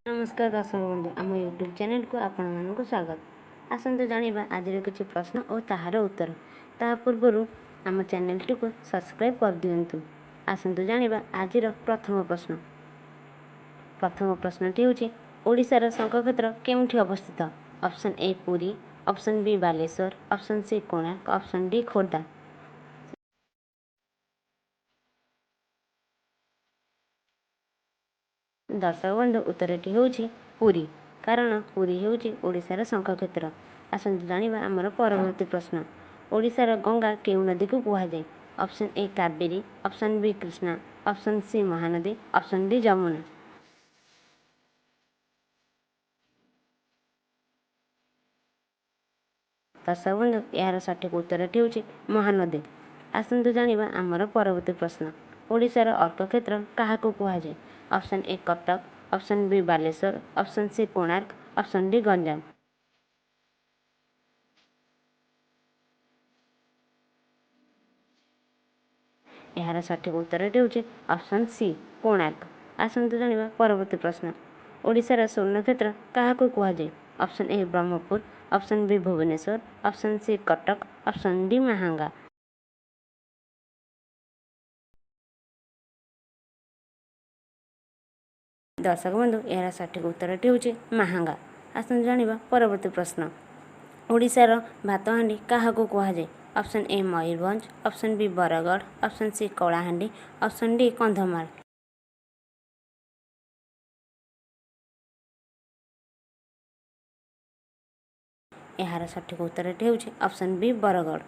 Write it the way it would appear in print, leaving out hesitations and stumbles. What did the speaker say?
नमस्कार दर्शक बंधु आम यूट्यूब चैनल को आपण स्वागत। आसतु जानिबा आज किसी प्रश्न और ताहार उत्तर। ता पूर्व आम चैनल को सब्सक्राइब कर दियंतु। आसतु जानिबा आज प्रथम प्रश्न। प्रथम प्रश्नटी होछि ओडिशार शंखक्षेत्र केउठी अवस्थित? Option A Puri, option B Baleshwar, option C Konark, option D Khordha. दर्शक बंधु उत्तरटी होछि पुरी, कारण पुरी होछि ओडिशार शंखक्षेत्र। आसतु जानिबा आमर परवर्ती प्रश्न। ओडिशार गंगा केउ नदी को कुहाଯାଏ? Option A Kaveri, option B Krishna, option C Mahanadi, option D Jamuna. दर्शक बंधु यार सठिक उत्तरटी होछि महानदी। आसतु जानिबा आमर परवर्ती प्रश्न। ओडिशार अर्कक्षेत्र काहाकू कुहाଯାଏ? Option A Cuttack, option B Baleshwar, option C Konark, option D Ganjam. यार सठिक उत्तरटी होछि ऑप्शन सी कोणार्क। आसतु जानिबा परवर्ती प्रश्न। ओडिशार स्वर्णक्षेत्र काहाकू कुहाଯାଏ? Option A Brahmapur, option B Bhubaneswar, option C Cuttack, option D Mahanga. दर्शक बंधु यार सठिक उत्तरटी होछि माहांगा। आसतु जानिबा परवर्ती प्रश्न। ओडिशार भातहांडी काहाकू कुहाଯାଏ? Option A Mayurbhanj, option B Bargarh, option C Kalahandi, option D Kandhamal. यार सठिक उत्तरटी होछि ऑप्शन बी बरगढ़।